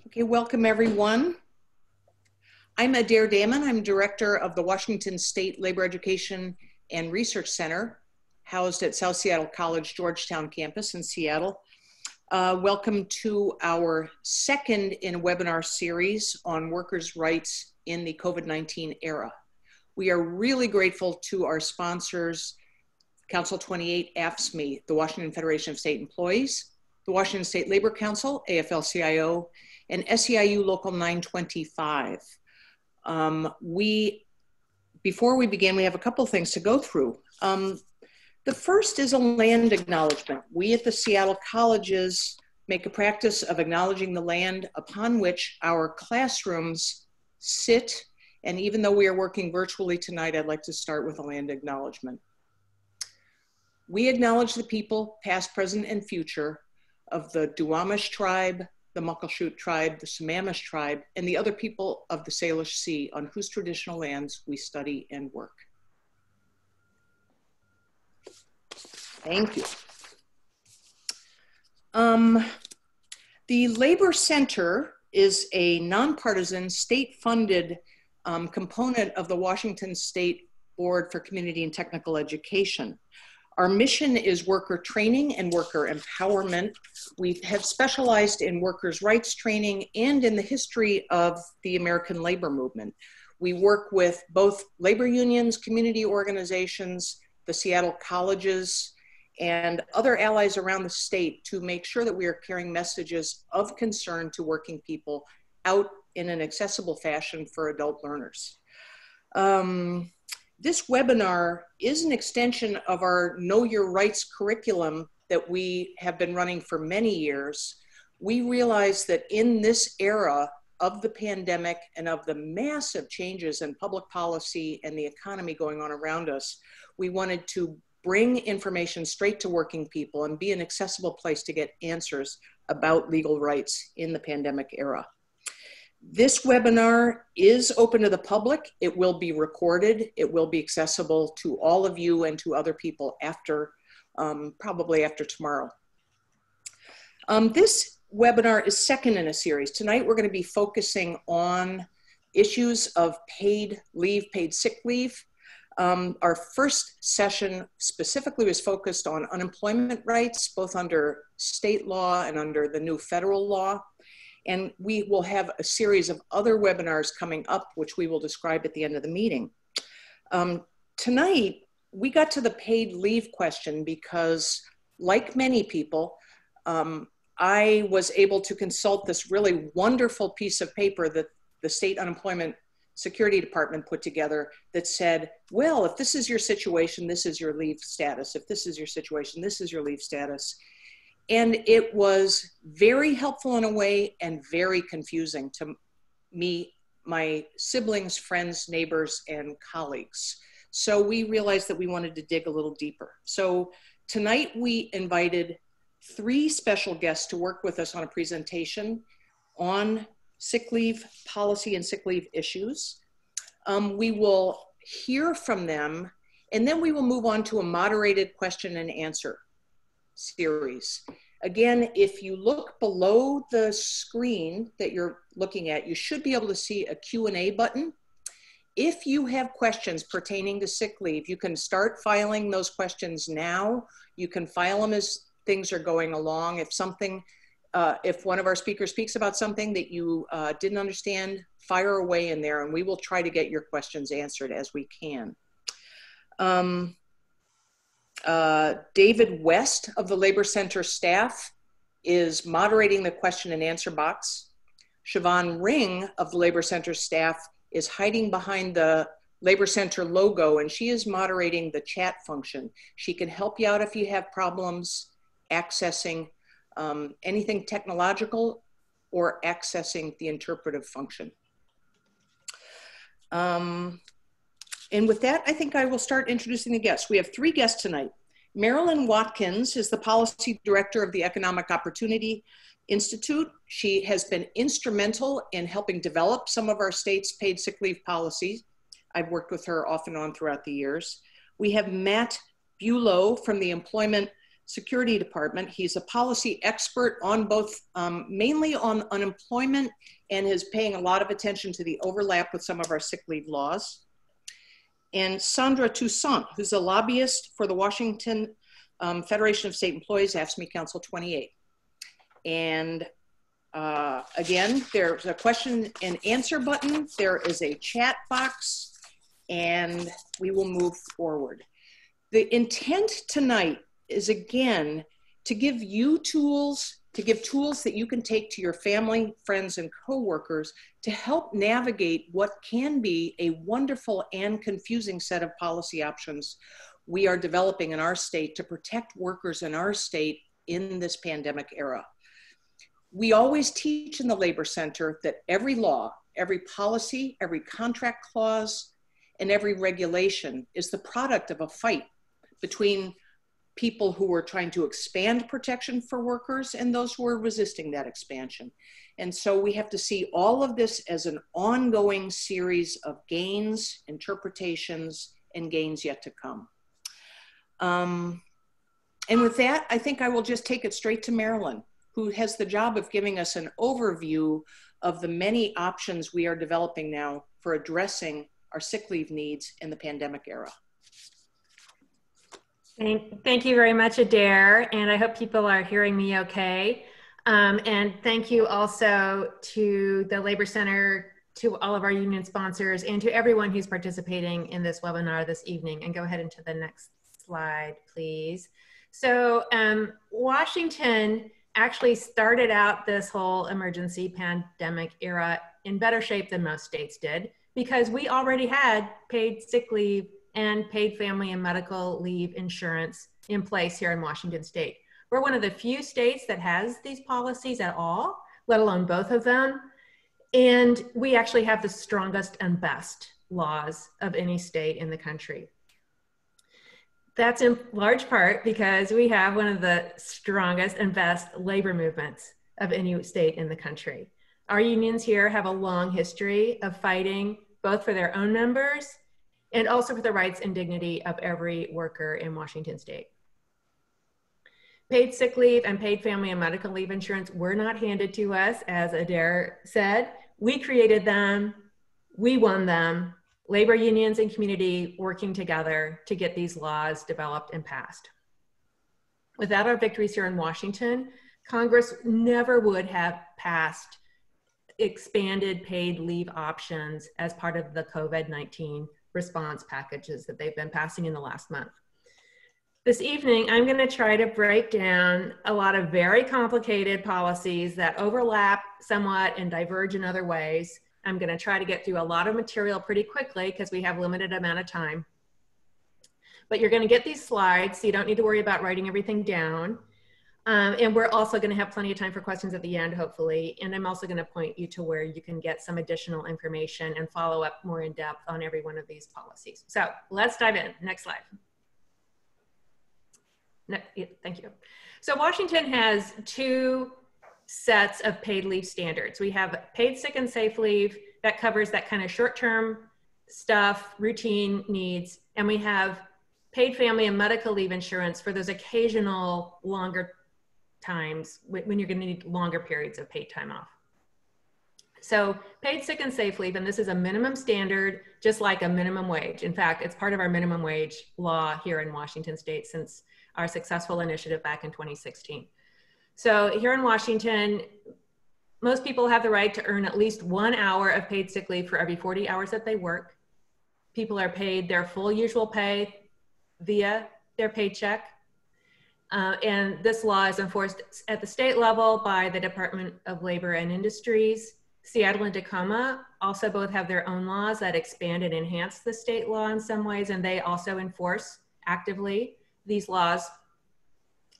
Okay, welcome everyone. I'm Adair Damon. I'm director of the Washington State Labor Education and Research Center, housed at South Seattle College Georgetown campus in Seattle. Welcome to our second in a webinar series on workers' rights in the COVID-19 era. We are really grateful to our sponsors, Council 28, AFSCME, the Washington Federation of State Employees, the Washington State Labor Council, AFL-CIO, and SEIU Local 925. Before we begin, we have a couple things to go through. The first is a land acknowledgement. We at the Seattle colleges make a practice of acknowledging the land upon which our classrooms sit. And even though we are working virtually tonight, I'd like to start with a land acknowledgement. We acknowledge the people, past, present, and future, of the Duwamish tribe, the Muckleshoot tribe, the Sammamish tribe, and the other people of the Salish Sea on whose traditional lands we study and work. Thank you. The Labor Center is a nonpartisan, state-funded component of the Washington State Board for Community and Technical Education. Our mission is worker training and worker empowerment. We have specialized in workers' rights training and in the history of the American labor movement. We work with both labor unions, community organizations, the Seattle colleges, and other allies around the state to make sure that we are carrying messages of concern to working people out in an accessible fashion for adult learners. This webinar is an extension of our Know Your Rights curriculum that we have been running for many years. We realize that in this era of the pandemic and of the massive changes in public policy and the economy going on around us, we wanted to bring information straight to working people and be an accessible place to get answers about legal rights in the pandemic era. This webinar is open to the public. It will be recorded. It will be accessible to all of you and to other people after, probably after tomorrow. This webinar is second in a series. Tonight we're going to be focusing on issues of paid leave, paid sick leave. Our first session specifically was focused on unemployment rights, both under state law and under the new federal law. And we will have a series of other webinars coming up, which we will describe at the end of the meeting. Tonight, we got to the paid leave question because, like many people, I was able to consult this really wonderful piece of paper that the State Unemployment Security Department put together that said, well, if this is your situation, this is your leave status. If this is your situation, this is your leave status. And it was very helpful in a way and very confusing to me, my siblings, friends, neighbors, and colleagues. So we realized that we wanted to dig a little deeper. So tonight we invited 3 special guests to work with us on a presentation on sick leave policy and sick leave issues. We will hear from them, and then we will move on to a moderated question and answer series. Again, if you look below the screen that you're looking at, you should be able to see a Q&A button. If you have questions pertaining to sick leave, you can start filing those questions now. You can file them as things are going along. If something, if one of our speakers speaks about something that you didn't understand, fire away in there and we will try to get your questions answered as we can. David West of the Labor Center staff is moderating the question and answer box. Siobhan Ring of the Labor Center staff is hiding behind the Labor Center logo and she is moderating the chat function. She can help you out if you have problems accessing anything technological or accessing the interpretive function. And with that, I think I will start introducing the guests. We have 3 guests tonight. Marilyn Watkins is the Policy Director of the Economic Opportunity Institute. She has been instrumental in helping develop some of our state's paid sick leave policies. I've worked with her off and on throughout the years. We have Matt Buelow from the Employment Security Department. He's a policy expert on both, mainly on unemployment, and is paying a lot of attention to the overlap with some of our sick leave laws. And Sandra Toussaint, who's a lobbyist for the Washington Federation of State Employees, AFSCME Council 28. And again, there's a question and answer button. There is a chat box, and we will move forward. The intent tonight is, again, to give you tools, to give tools that you can take to your family, friends, and coworkers to help navigate what can be a wonderful and confusing set of policy options we are developing in our state to protect workers in our state in this pandemic era. We always teach in the Labor Center that every law, every policy, every contract clause, and every regulation is the product of a fight between people who were trying to expand protection for workers and those who were resisting that expansion. And so we have to see all of this as an ongoing series of gains, interpretations, and gains yet to come. And with that, I think I will just take it straight to Marilyn, who has the job of giving us an overview of the many options we are developing now for addressing our sick leave needs in the pandemic era. Thank you very much, Adair, and I hope people are hearing me okay. And thank you also to the Labor Center, to all of our union sponsors, and to everyone who's participating in this webinar this evening. And go ahead into the next slide, please. So Washington actually started out this whole emergency pandemic era in better shape than most states did, because we already had paid sick leave and paid family and medical leave insurance in place here in Washington state. We're one of the few states that has these policies at all, let alone both of them. And we actually have the strongest and best laws of any state in the country. That's in large part because we have one of the strongest and best labor movements of any state in the country. Our unions here have a long history of fighting both for their own members and also for the rights and dignity of every worker in Washington state. Paid sick leave and paid family and medical leave insurance were not handed to us, as Adair said. We created them, we won them, labor unions and community working together to get these laws developed and passed. Without our victories here in Washington, Congress never would have passed expanded paid leave options as part of the COVID-19 response packages that they've been passing in the last month. This evening, I'm going to try to break down a lot of very complicated policies that overlap somewhat and diverge in other ways. I'm going to try to get through a lot of material pretty quickly because we have a limited amount of time. But you're going to get these slides, so you don't need to worry about writing everything down. And we're also going to have plenty of time for questions at the end, hopefully. And I'm also going to point you to where you can get some additional information and follow up more in depth on every one of these policies. So let's dive in. Next slide. No, yeah, thank you. So Washington has two sets of paid leave standards. We have paid sick and safe leave that covers that kind of short-term stuff, routine needs. And we have paid family and medical leave insurance for those occasional longer times when you're going to need longer periods of paid time off. So paid sick and safe leave, and this is a minimum standard, just like a minimum wage. In fact, it's part of our minimum wage law here in Washington state since our successful initiative back in 2016. So here in Washington, most people have the right to earn at least 1 hour of paid sick leave for every 40 hours that they work. People are paid their full usual pay via their paycheck. And this law is enforced at the state level by the Department of Labor and Industries. Seattle and Tacoma also both have their own laws that expand and enhance the state law in some ways, and they also enforce actively these laws.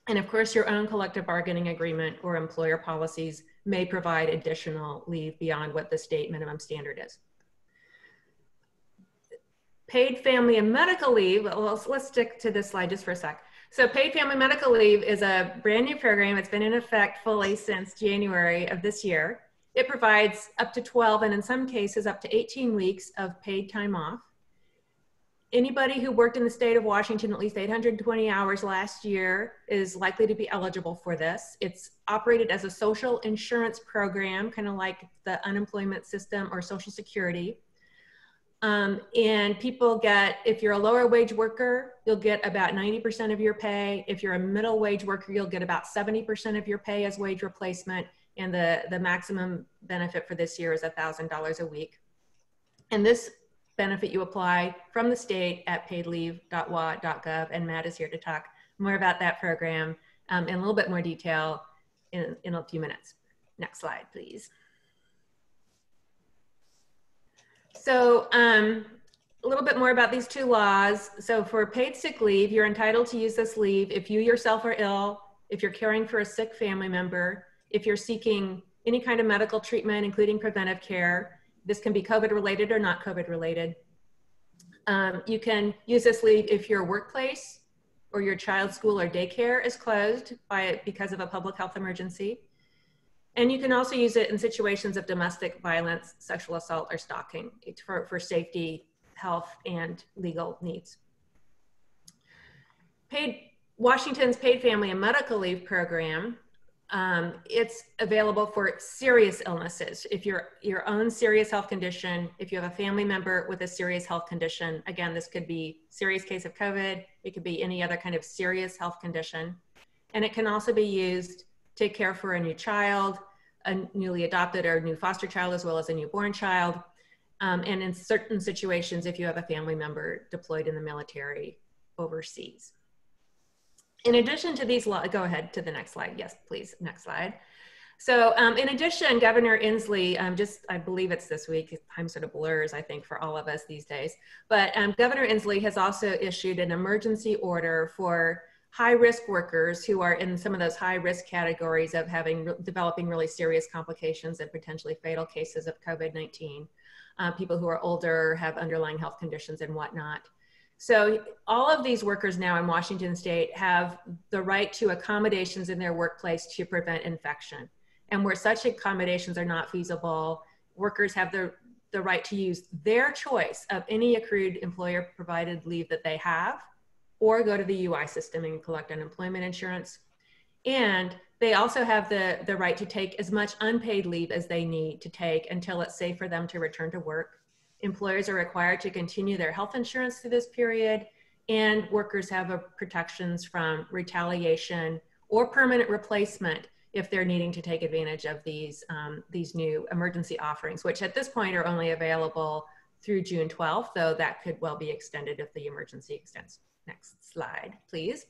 And of course, your own collective bargaining agreement or employer policies may provide additional leave beyond what the state minimum standard is. Paid family and medical leave, well, let's stick to this slide just for a sec. So paid family medical leave is a brand new program. It's been in effect fully since January of this year. It provides up to 12 and in some cases up to 18 weeks of paid time off. Anybody who worked in the state of Washington at least 820 hours last year is likely to be eligible for this. It's operated as a social insurance program, kind of like the unemployment system or Social Security. And people get, if you're a lower wage worker, you'll get about 90% of your pay. If you're a middle wage worker, you'll get about 70% of your pay as wage replacement. And the maximum benefit for this year is $1,000 a week. And this benefit you apply from the state at paidleave.wa.gov, and Matt is here to talk more about that program in a little bit more detail in a few minutes. Next slide, please. So a little bit more about these two laws. So for paid sick leave, you're entitled to use this leave if you yourself are ill, if you're caring for a sick family member, if you're seeking any kind of medical treatment, including preventive care. This can be COVID related or not COVID related. You can use this leave if your workplace or your child's school or daycare is closed because of a public health emergency. And you can also use it in situations of domestic violence, sexual assault, or stalking for safety, health, and legal needs. Washington's Paid Family and Medical Leave Program, it's available for serious illnesses. If your own serious health condition, if you have a family member with a serious health condition, again, this could be serious case of COVID, it could be any other kind of serious health condition. And it can also be used to care for a new child, a newly adopted or new foster child, as well as a newborn child. And in certain situations, if you have a family member deployed in the military overseas. In addition to these laws, go ahead to the next slide. Yes, please, next slide. So in addition, Governor Inslee, I believe it's this week, time sort of blurs, I think, for all of us these days, but Governor Inslee has also issued an emergency order for high-risk workers who are in some of those high-risk categories of developing really serious complications and potentially fatal cases of COVID-19, people who are older, have underlying health conditions and whatnot. So all of these workers now in Washington state have the right to accommodations in their workplace to prevent infection. And where such accommodations are not feasible, workers have the right to use their choice of any accrued employer provided leave that they have, or go to the UI system and collect unemployment insurance. And they also have the right to take as much unpaid leave as they need to take until it's safe for them to return to work. Employers are required to continue their health insurance through this period, and workers have protections from retaliation or permanent replacement if they're needing to take advantage of these new emergency offerings, which at this point are only available through June 12th, though that could well be extended if the emergency extends. Next slide, please.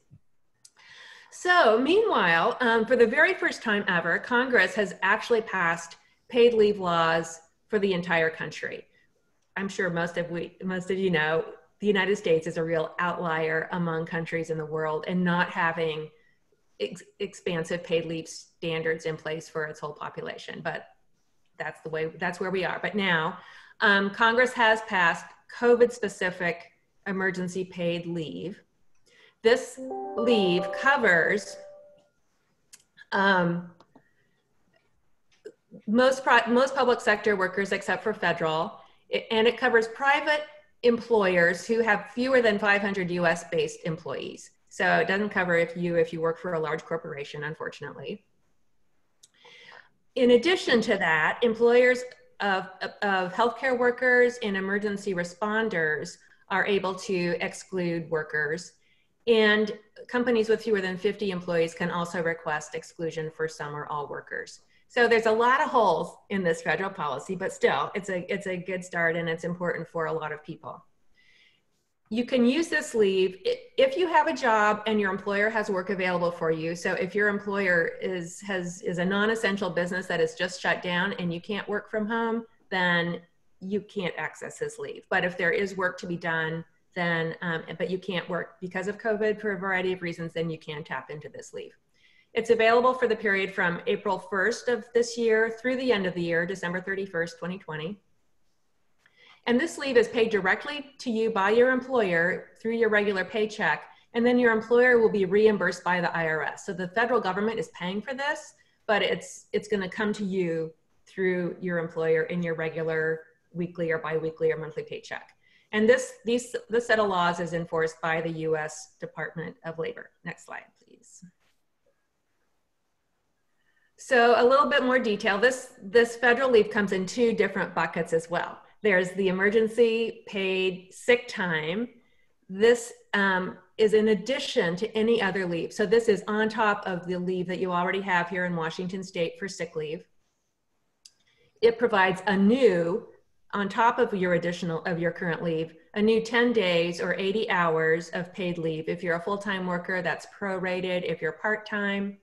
So meanwhile, for the very first time ever, Congress has actually passed paid leave laws for the entire country. I'm sure most of you know, the United States is a real outlier among countries in the world and not having expansive paid leave standards in place for its whole population, but that's where we are. But now, Congress has passed COVID-specific emergency paid leave. This leave covers most public sector workers except for federal, and it covers private employers who have fewer than 500 US-based employees. So it doesn't cover if you work for a large corporation, unfortunately. In addition to that, employers of healthcare workers and emergency responders are able to exclude workers, and companies with fewer than 50 employees can also request exclusion for some or all workers. So there's a lot of holes in this federal policy, but still, it's a good start, and it's important for a lot of people. You can use this leave if you have a job and your employer has work available for you. So if your employer is a non-essential business that is just shut down and you can't work from home, then you can't access this leave. But if there is work to be done, then but you can't work because of COVID for a variety of reasons, then you can tap into this leave. It's available for the period from April 1st of this year through the end of the year, December 31st, 2020. And this leave is paid directly to you by your employer through your regular paycheck, and then your employer will be reimbursed by the IRS. So the federal government is paying for this, but it's going to come to you through your employer in your regular weekly or biweekly or monthly paycheck. And this set of laws is enforced by the U.S. Department of Labor. Next slide, please. So a little bit more detail. This federal leave comes in two different buckets as well. There's the emergency paid sick time. This is in addition to any other leave. So this is on top of the leave that you already have here in Washington State for sick leave. It provides a new, on top of your current leave, a new 10 days or 80 hours of paid leave. If you're a full-time worker, that's prorated. If you're part-time,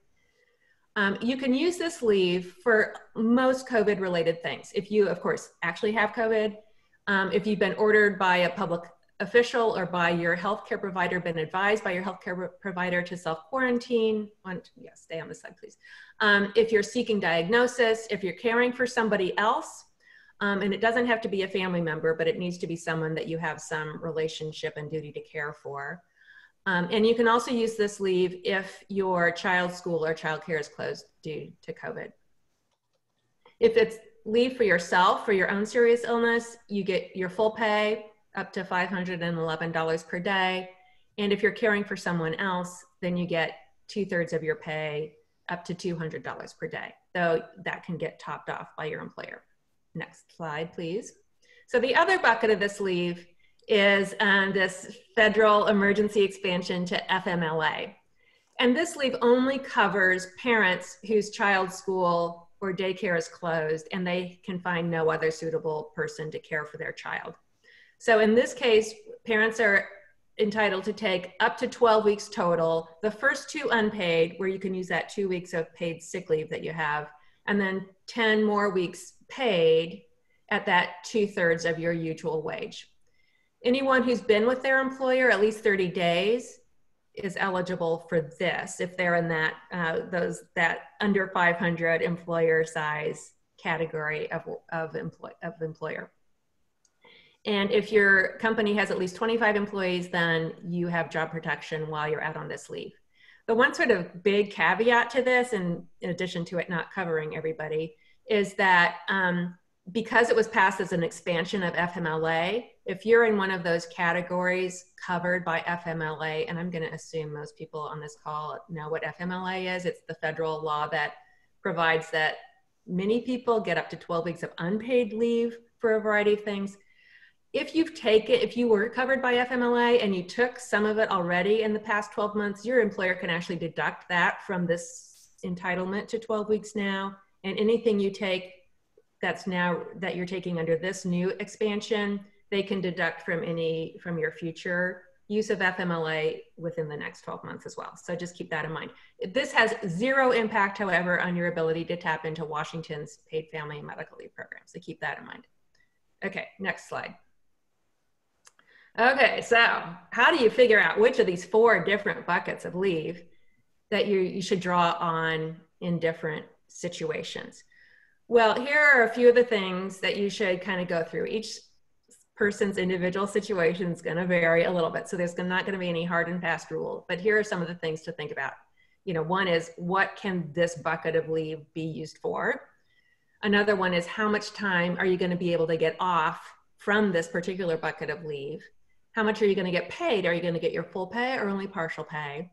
you can use this leave for most COVID-related things. If you, of course, actually have COVID, if you've been ordered by a public official or by your healthcare provider, been advised by your healthcare provider to self-quarantine, stay on this side, please. If you're seeking diagnosis, if you're caring for somebody else, and it doesn't have to be a family member, but it needs to be someone that you have some relationship and duty to care for. And you can also use this leave if your child's school or childcare is closed due to COVID. If it's leave for yourself, for your own serious illness, you get your full pay up to $511 per day. And if you're caring for someone else, then you get 2/3 of your pay up to $200 per day, though that can get topped off by your employer. Next slide, please. So the other bucket of this leave is this federal emergency expansion to FMLA. And this leave only covers parents whose child's school or daycare is closed and they can find no other suitable person to care for their child. So in this case, parents are entitled to take up to 12 weeks total, the first 2 unpaid, where you can use that 2 weeks of paid sick leave that you have, and then 10 more weeks paid at that 2/3 of your usual wage. Anyone who's been with their employer at least 30 days is eligible for this if they're in that under 500 employer size category of employer. And if your company has at least 25 employees, then you have job protection while you're out on this leave. The one sort of big caveat to this, and in addition to it not covering everybody, is that because it was passed as an expansion of FMLA, if you're in one of those categories covered by FMLA, and I'm going to assume most people on this call know what FMLA is, it's the federal law that provides that many people get up to 12 weeks of unpaid leave for a variety of things. If you were covered by FMLA and you took some of it already in the past 12 months, your employer can actually deduct that from this entitlement to 12 weeks now. And anything you take that you're taking under this new expansion, they can deduct from your future use of FMLA within the next 12 months as well. So just keep that in mind. This has zero impact, however, on your ability to tap into Washington's paid family and medical leave program. So keep that in mind. Okay, next slide. Okay, so how do you figure out which of these 4 different buckets of leave that you should draw on in different situations? Well, here are a few of the things that you should kind of go through. Each person's individual situation is going to vary a little bit, so there's not going to be any hard and fast rule, but here are some of the things to think about. One is, what can this bucket of leave be used for? Another one is, how much time are you going to be able to get off from this particular bucket of leave? How much are you going to get paid? Are you going to get your full pay or only partial pay?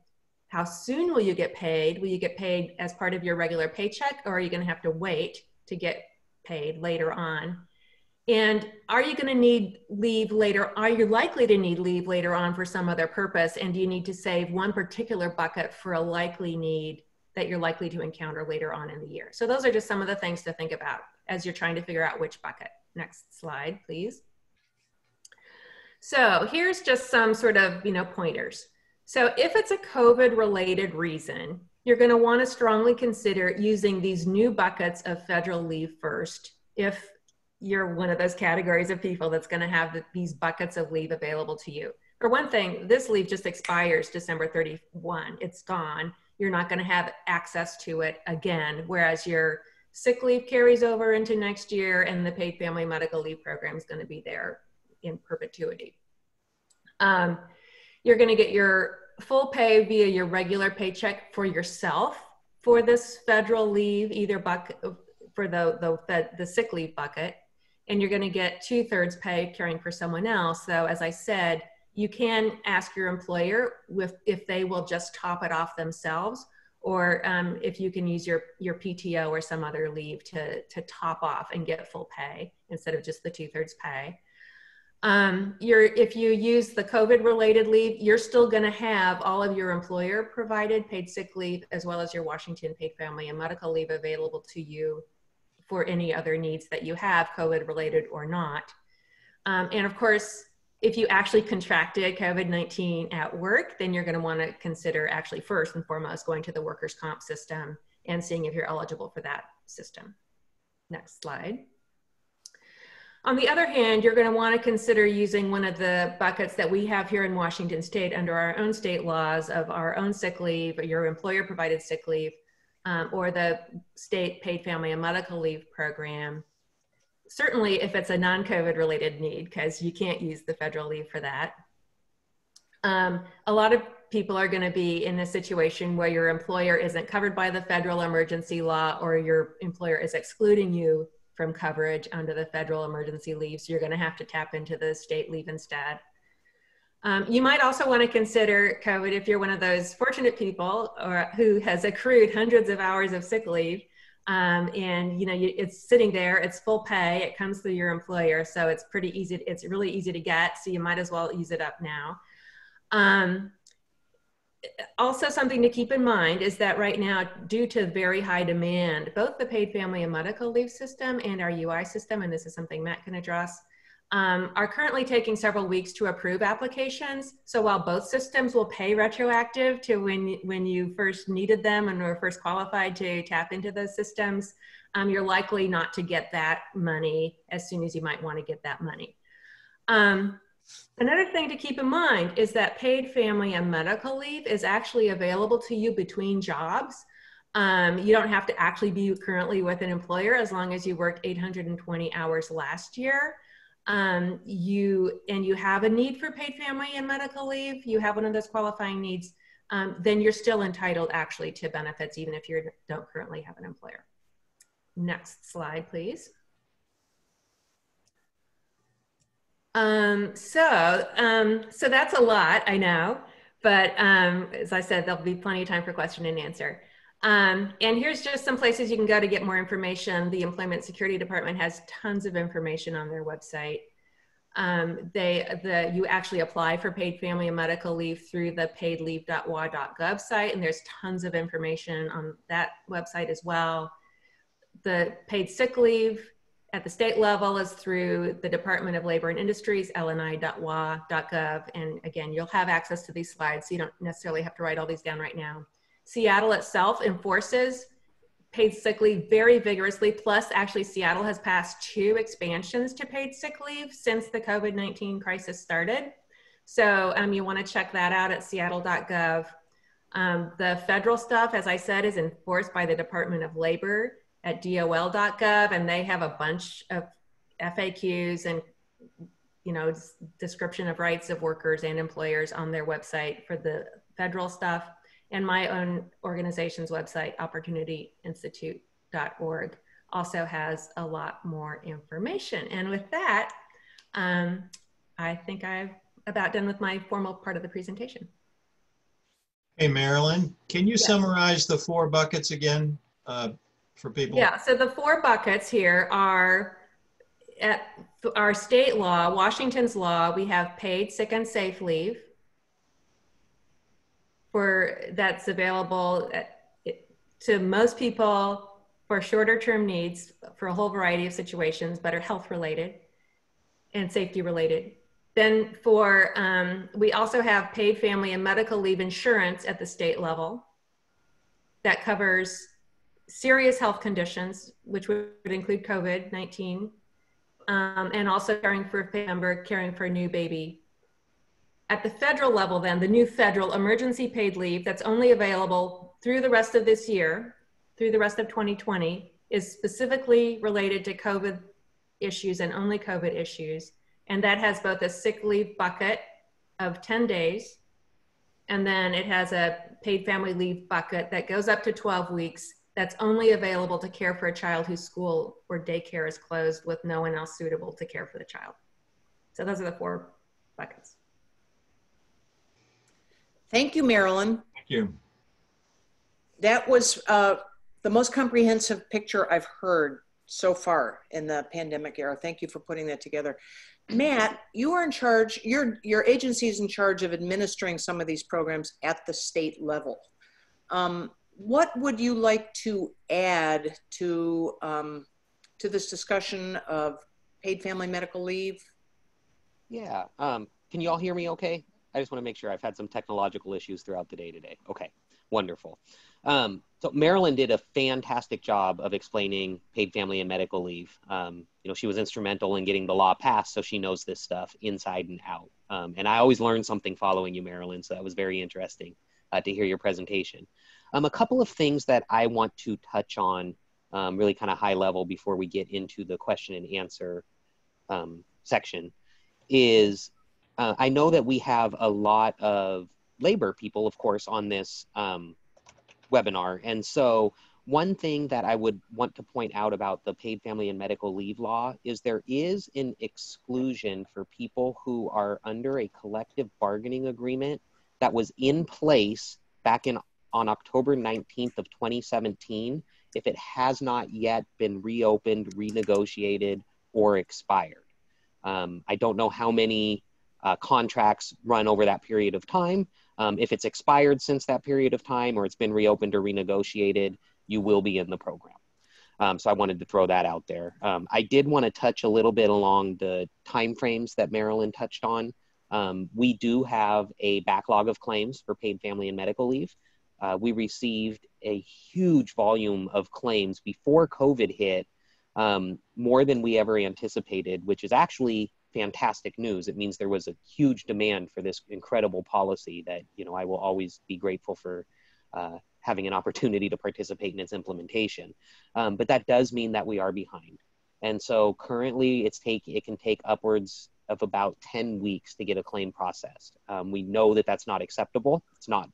How soon will you get paid? Will you get paid as part of your regular paycheck, or are you going to have to wait to get paid later on? And are you going to need leave later? Are you likely to need leave later on for some other purpose? And do you need to save one particular bucket for a likely need that you're likely to encounter later on in the year? So those are just some of the things to think about as you're trying to figure out which bucket. Next slide, please. So here's just some sort of, pointers. So if it's a COVID-related reason, you're going to want to strongly consider using these new buckets of federal leave first if you're one of those categories of people that's going to have these buckets of leave available to you. For one thing, this leave just expires December 31. It's gone. You're not going to have access to it again, whereas your sick leave carries over into next year and the paid family medical leave program is going to be there in perpetuity. You're going to get your full pay via your regular paycheck for yourself for this federal leave, either bucket for the sick leave bucket. and you're going to get 2/3 pay caring for someone else. So as I said, you can ask your employer if they will just top it off themselves, or if you can use your PTO or some other leave to top off and get full pay instead of just the 2/3 pay. If you use the COVID-related leave, you're still going to have all of your employer-provided paid sick leave as well as your Washington paid family and medical leave available to you for any other needs that you have, COVID-related or not. And of course, if you actually contracted COVID-19 at work, then you're going to want to consider actually first and foremost going to the workers' comp system and seeing if you're eligible for that system. Next slide. On the other hand, you're going to want to consider using one of the buckets that we have here in Washington State under our own state laws of our own sick leave, or your employer-provided sick leave, or the state paid family and medical leave program. Certainly if it's a non-COVID related need, because you can't use the federal leave for that. A lot of people are going to be in a situation where your employer isn't covered by the federal emergency law, or your employer is excluding you from coverage under the federal emergency leave. So you're going to have to tap into the state leave instead. You might also want to consider COVID if you're one of those fortunate people who has accrued hundreds of hours of sick leave. And you know, it's sitting there, it's full pay, it comes through your employer. So it's pretty easy, it's really easy to get. So you might as well use it up now. Also, something to keep in mind is that right now, due to very high demand, both the paid family and medical leave system and our UI system, and this is something Matt can address, are currently taking several weeks to approve applications. So while both systems will pay retroactive to when you first needed them and were first qualified to tap into those systems, you're likely not to get that money as soon as you might want to get that money. Another thing to keep in mind is that paid family and medical leave is actually available to you between jobs. You don't have to actually be currently with an employer as long as you worked 820 hours last year. You have a need for paid family and medical leave, you have one of those qualifying needs, then you're still entitled actually to benefits even if you don't currently have an employer. Next slide, please. So that's a lot, I know, but as I said, there'll be plenty of time for question and answer. And here's just some places you can go to get more information. The Employment Security Department has tons of information on their website. You actually apply for paid family and medical leave through the paidleave.wa.gov site, and there's tons of information on that website as well. The paid sick leave at the state level is through the Department of Labor and Industries, lni.wa.gov. And again, you'll have access to these slides, so you don't necessarily have to write all these down right now. Seattle itself enforces paid sick leave very vigorously. Plus, actually, Seattle has passed 2 expansions to paid sick leave since the COVID-19 crisis started. So you want to check that out at seattle.gov. The federal stuff, as I said, is enforced by the Department of Labor at dol.gov, and they have a bunch of FAQs and description of rights of workers and employers on their website for the federal stuff. And my own organization's website, opportunityinstitute.org, also has a lot more information. And with that, I think I've about done with my formal part of the presentation. Hey, Marilyn, can you summarize the 4 buckets again for people? Yeah, so the 4 buckets here are at our state law, Washington's law. We have paid sick and safe leave that's available to most people for shorter term needs for a whole variety of situations, but are health related and safety related. Then we also have paid family and medical leave insurance at the state level that covers serious health conditions, which would include COVID-19, and also caring for a family member, caring for a new baby. At the federal level then, the new federal emergency paid leave that's only available through the rest of this year, through the rest of 2020, is specifically related to COVID issues and only COVID issues. And that has both a sick leave bucket of 10 days, and then it has a paid family leave bucket that goes up to 12 weeks that's only available to care for a child whose school or daycare is closed with no one else suitable to care for the child. So those are the 4 buckets. Thank you, Marilyn. Thank you. That was the most comprehensive picture I've heard so far in the pandemic era. Thank you for putting that together. Matt, you are in charge, your agency is in charge of administering some of these programs at the state level. What would you like to add to this discussion of paid family medical leave? Yeah, can you all hear me okay? I just want to make sure. I've had some technological issues throughout the day today. Okay, wonderful. So Marilyn did a fantastic job of explaining paid family and medical leave. You know, she was instrumental in getting the law passed, so she knows this stuff inside and out. And I always learn something following you, Marilyn, so that was very interesting to hear your presentation. A couple of things that I want to touch on really kind of high level before we get into the question and answer section is I know that we have a lot of labor people, of course, on this webinar. And so one thing that I would want to point out about the paid family and medical leave law is there is an exclusion for people who are under a collective bargaining agreement that was in place back on October 19th of 2017, if it has not yet been reopened, renegotiated, or expired. I don't know how many contracts run over that period of time. If it's expired since that period of time or it's been reopened or renegotiated, you will be in the program. So I wanted to throw that out there. I did want to touch a little bit along the timeframes that Marilyn touched on. We do have a backlog of claims for paid family and medical leave. We received a huge volume of claims before COVID hit, more than we ever anticipated, which is actually fantastic news. It means there was a huge demand for this incredible policy that, you know, I will always be grateful for having an opportunity to participate in its implementation. But that does mean that we are behind. And so currently it can take upwards of about 10 weeks to get a claim processed. We know that that's not acceptable. It's not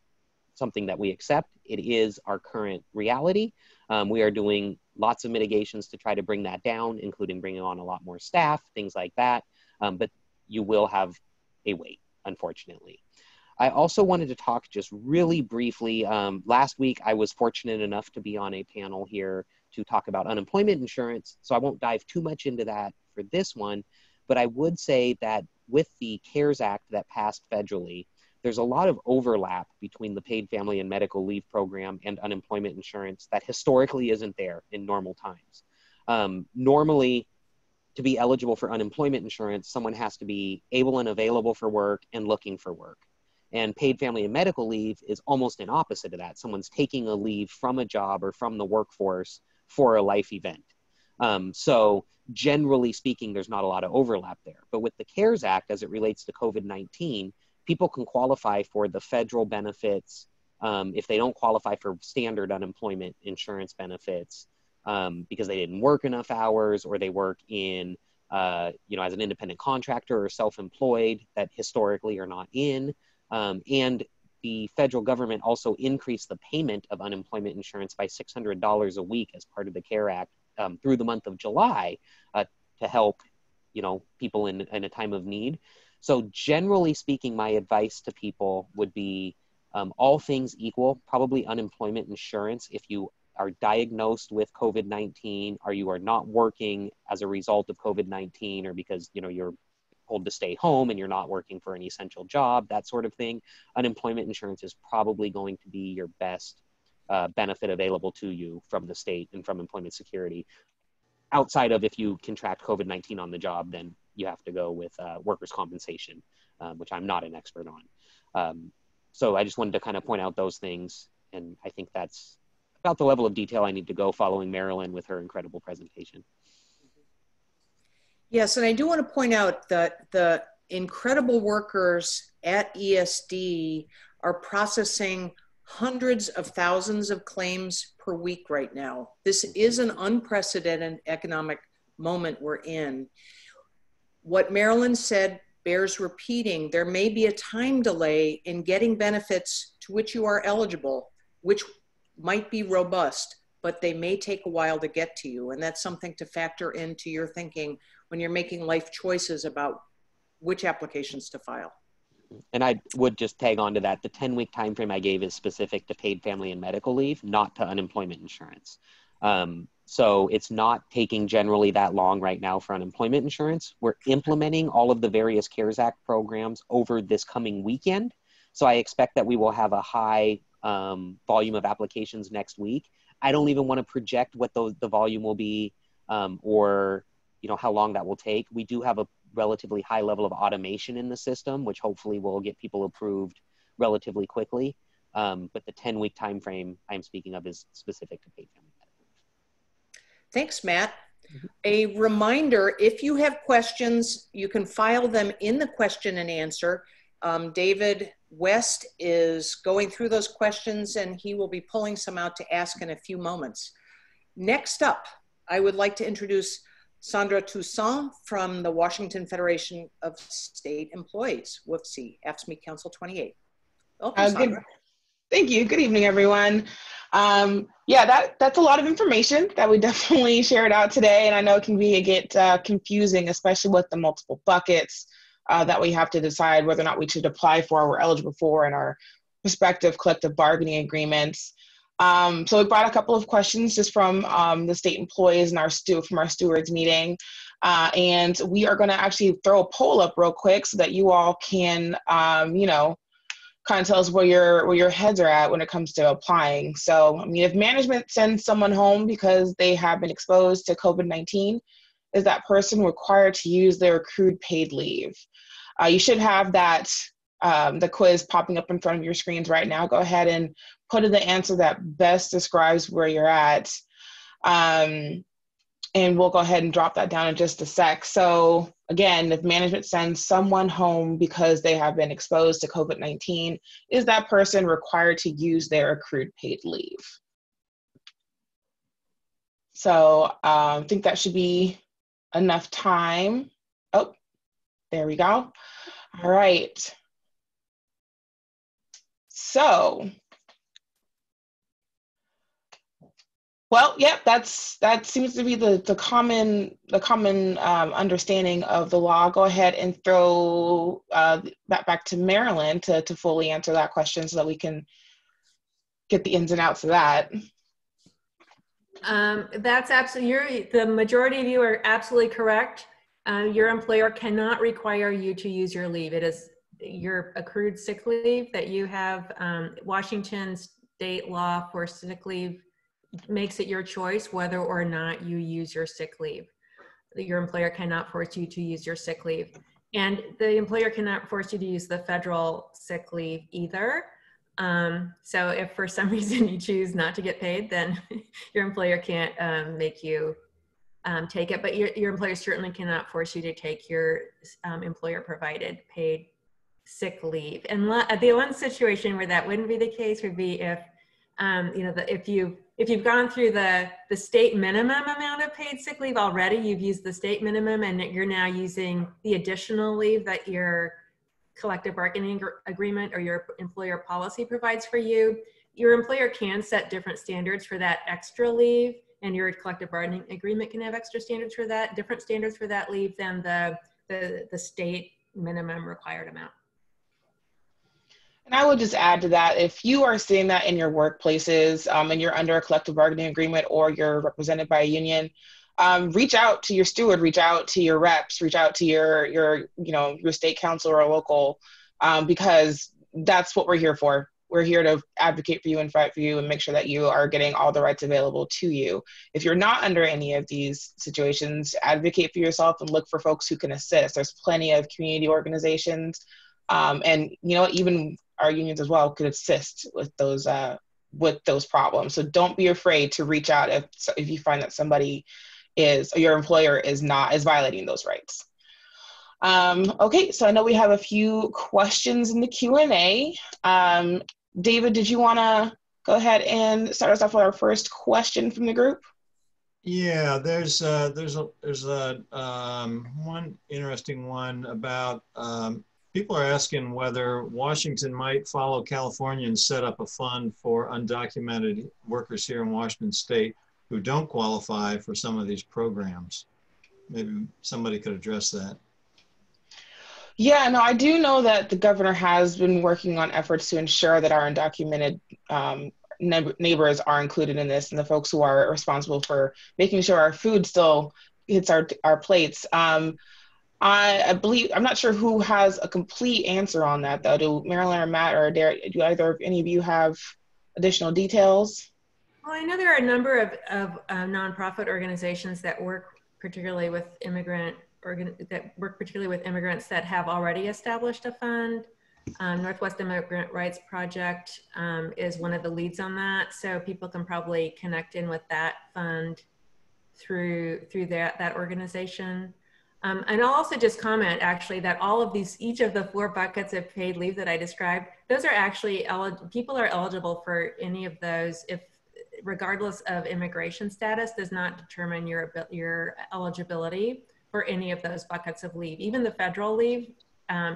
something that we accept. It is our current reality. We are doing lots of mitigations to try to bring that down, including bringing on a lot more staff, things like that. But you will have a wait, unfortunately. I also wanted to talk just really briefly. Last week, I was fortunate enough to be on a panel here to talk about unemployment insurance. So I won't dive too much into that for this one, but I would say that with the CARES Act that passed federally, there's a lot of overlap between the paid family and medical leave program and unemployment insurance that historically isn't there in normal times. Normally, to be eligible for unemployment insurance, someone has to be able and available for work and looking for work. And paid family and medical leave is almost an opposite of that. Someone's taking a leave from a job or from the workforce for a life event. So generally speaking, there's not a lot of overlap there. But with the CARES Act, as it relates to COVID-19, people can qualify for the federal benefits if they don't qualify for standard unemployment insurance benefits because they didn't work enough hours or they work in, you know, as an independent contractor or self-employed that historically are not in. And the federal government also increased the payment of unemployment insurance by $600 a week as part of the CARE Act through the month of July to help, you know, people in a time of need. So generally speaking, my advice to people would be all things equal, probably unemployment insurance if you are diagnosed with COVID-19 or you are not working as a result of COVID-19 or because, you know, you're told to stay home and you're not working for an essential job, that sort of thing. Unemployment insurance is probably going to be your best benefit available to you from the state and from employment security. Outside of if you contract COVID-19 on the job, then you have to go with workers' compensation, which I'm not an expert on. So I just wanted to kind of point out those things. And I think that's about the level of detail I need to go following Marilyn with her incredible presentation. Yes, and I do want to point out that the incredible workers at ESD are processing hundreds of thousands of claims per week right now. This is an unprecedented economic moment we're in. What Marilyn said bears repeating. There may be a time delay in getting benefits to which you are eligible, which might be robust, but they may take a while to get to you. And that's something to factor into your thinking when you're making life choices about which applications to file. And I would just tag on to that. The 10-week time frame I gave is specific to paid family and medical leave, not to unemployment insurance. So it's not taking generally that long right now for unemployment insurance. We're implementing all of the various CARES Act programs over this coming weekend. So I expect that we will have a high volume of applications next week. I don't even want to project what the volume will be or how long that will take. We do have a relatively high level of automation in the system, which hopefully will get people approved relatively quickly. But the 10-week time frame I'm speaking of is specific to paid family medical leave. Thanks, Matt. A reminder, if you have questions, you can file them in the question and answer. David West is going through those questions and he will be pulling some out to ask in a few moments. Next up, I would like to introduce Sandra Toussaint from the Washington Federation of State Employees, WFSE, AFSCME Council 28. Welcome, Sandra. Thank you. Good evening, everyone. Yeah, that's a lot of information that we definitely shared out today, and I know it can get confusing, especially with the multiple buckets that we have to decide whether or not we should apply for or we're eligible for in our respective collective bargaining agreements. So we brought a couple of questions just from the state employees and from our stewards meeting. And we are going to actually throw a poll up real quick so that you all can, kind of tell us where your heads are at when it comes to applying. So, I mean, if management sends someone home because they have been exposed to COVID-19, is that person required to use their accrued paid leave? You should have that the quiz popping up in front of your screens right now. Go ahead and put in the answer that best describes where you're at. And we'll go ahead and drop that down in just a sec. So again, if management sends someone home because they have been exposed to COVID-19, is that person required to use their accrued paid leave? So I think that should be enough time. Oh, there we go. All right. So, well, yep, that seems to be the common understanding of the law. Go ahead and throw that back to Marilyn to fully answer that question so that we can get the ins and outs of that. That's absolutely, the majority of you are absolutely correct. Your employer cannot require you to use your leave. It is your accrued sick leave that you have. Washington state law for sick leave makes it your choice whether or not you use your sick leave. Your employer cannot force you to use your sick leave. And the employer cannot force you to use the federal sick leave either. So if for some reason you choose not to get paid, then your employer can't make you take it, but your employer certainly cannot force you to take your employer provided paid sick leave. And the one situation where that wouldn't be the case would be if, if you've gone through the state minimum amount of paid sick leave already, you've used the state minimum and you're now using the additional leave that your collective bargaining agreement or your employer policy provides for you. Your employer can set different standards for that extra leave, and your collective bargaining agreement can have extra standards for that, different standards for that leave than the state minimum required amount. And I would just add to that, if you are seeing that in your workplaces and you're under a collective bargaining agreement or you're represented by a union, reach out to your steward, reach out to your reps, reach out to your state council or local, because that's what we're here for. We're here to advocate for you and fight for you and make sure that you are getting all the rights available to you. If you're not under any of these situations, advocate for yourself and look for folks who can assist. There's plenty of community organizations, and even our unions as well could assist with those problems. So don't be afraid to reach out if you find that somebody or your employer is violating those rights. Okay, so I know we have a few questions in the Q&A. David, did you want to go ahead and start us off with our first question from the group? Yeah, there's one interesting one about People are asking whether Washington might follow California and set up a fund for undocumented workers here in Washington State who don't qualify for some of these programs. Maybe somebody could address that. Yeah, no, I do know that the governor has been working on efforts to ensure that our undocumented neighbors are included in this, and the folks who are responsible for making sure our food still hits our plates. I believe, I'm not sure who has a complete answer on that though. Do Marilyn or Matt or Derek, do either of any of you have additional details? Well, I know there are a number of nonprofit organizations that work particularly with immigrants that have already established a fund. Northwest Immigrant Rights Project is one of the leads on that, so people can probably connect in with that fund through that organization. And I'll also just comment actually that all of these, each of the 4 buckets of paid leave that I described, those are actually, people are eligible for any of those if, regardless of immigration status, does not determine your eligibility for any of those buckets of leave. Even the federal leave,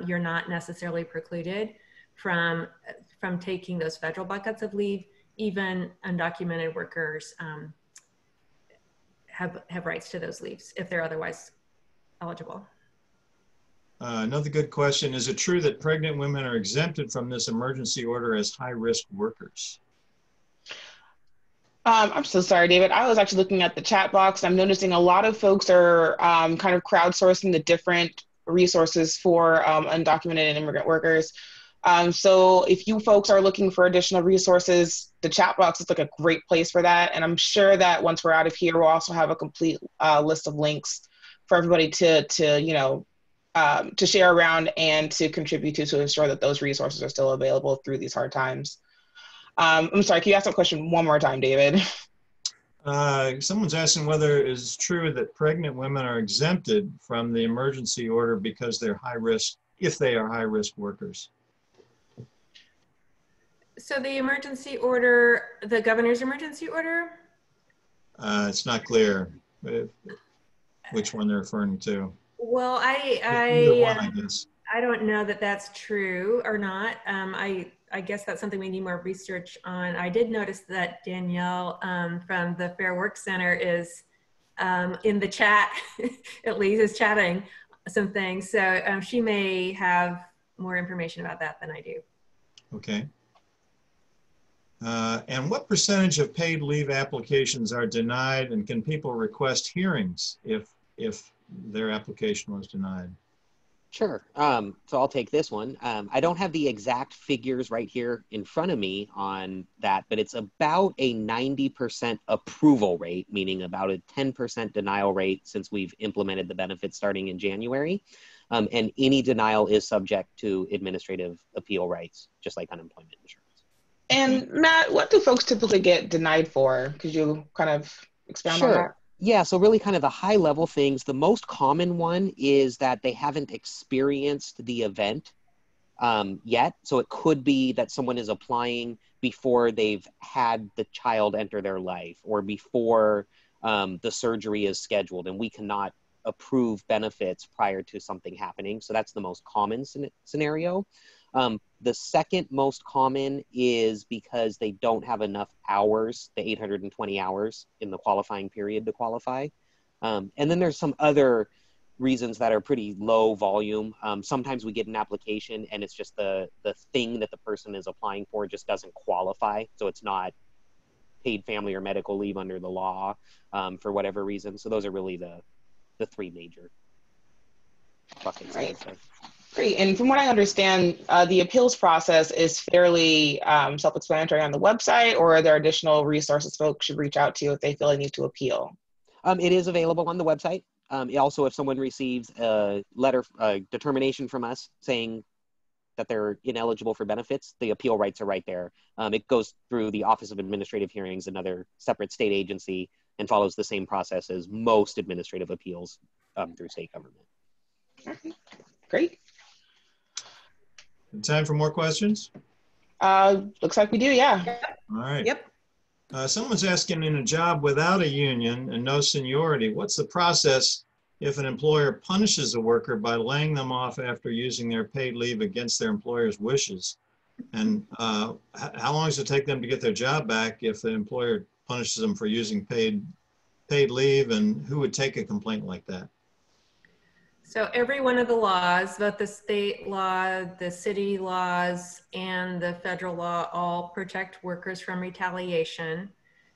you're not necessarily precluded from taking those federal buckets of leave. Even undocumented workers have rights to those leaves if they're otherwise eligible. Another good question. Is it true that pregnant women are exempted from this emergency order as high-risk workers? I'm so sorry, David. I was actually looking at the chat box. I'm noticing a lot of folks are kind of crowdsourcing the different resources for undocumented and immigrant workers. So if you folks are looking for additional resources, the chat box is like a great place for that. And I'm sure that once we're out of here, we'll also have a complete list of links for everybody to share around and to contribute to ensure that those resources are still available through these hard times. I'm sorry, can you ask that question one more time, David? Someone's asking whether it is true that pregnant women are exempted from the emergency order because they're high risk, if they are high risk workers. So the emergency order, the governor's emergency order? It's not clear which one they're referring to. Well, I guess. I don't know that that's true or not. I guess that's something we need more research on. I did notice that Danielle from the Fair Work Center is in the chat, at least is chatting some things. So she may have more information about that than I do. Okay. And what percentage of paid leave applications are denied, and can people request hearings if their application was denied? Sure. So I'll take this one. I don't have the exact figures right here in front of me on that, but it's about a 90% approval rate, meaning about a 10% denial rate since we've implemented the benefits starting in January. And any denial is subject to administrative appeal rights, just like unemployment insurance. And Matt, what do folks typically get denied for? Could you kind of expound on that? Yeah, so really kind of the high level things. The most common one is that they haven't experienced the event yet. So it could be that someone is applying before they've had the child enter their life or before the surgery is scheduled, and we cannot approve benefits prior to something happening. So that's the most common scenario. The second most common is because they don't have enough hours, the 820 hours in the qualifying period to qualify. And then there's some other reasons that are pretty low volume. Sometimes we get an application and it's just the thing that the person is applying for just doesn't qualify. So it's not paid family or medical leave under the law for whatever reason. So those are really the three major buckets. Right. Great. And from what I understand, the appeals process is fairly self-explanatory on the website, or are there additional resources folks should reach out to if they feel they need to appeal? It is available on the website. Also, if someone receives a letter, determination from us saying that they're ineligible for benefits, the appeal rights are right there. It goes through the Office of Administrative Hearings, another separate state agency, and follows the same process as most administrative appeals through state government. Okay. Great. Time for more questions? Looks like we do, yeah. All right. Yep. Someone's asking, in a job without a union and no seniority, what's the process if an employer punishes a worker by laying them off after using their paid leave against their employer's wishes? And how long does it take them to get their job back if the employer punishes them for using paid leave, and who would take a complaint like that? So every one of the laws, both the state law, the city laws, and the federal law, all protect workers from retaliation.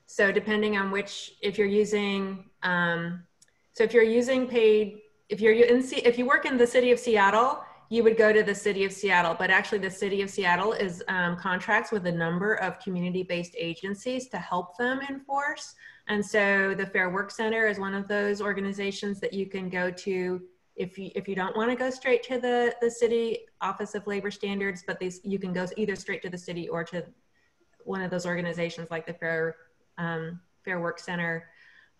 So depending on which, if you're using, if you work in the city of Seattle, you would go to the city of Seattle, but actually the city of Seattle is contracts with a number of community-based agencies to help them enforce. And so the Fair Work Center is one of those organizations that you can go to if you don't want to go straight to the city Office of Labor Standards, but you can go either straight to the city or to one of those organizations like the Fair Work Center.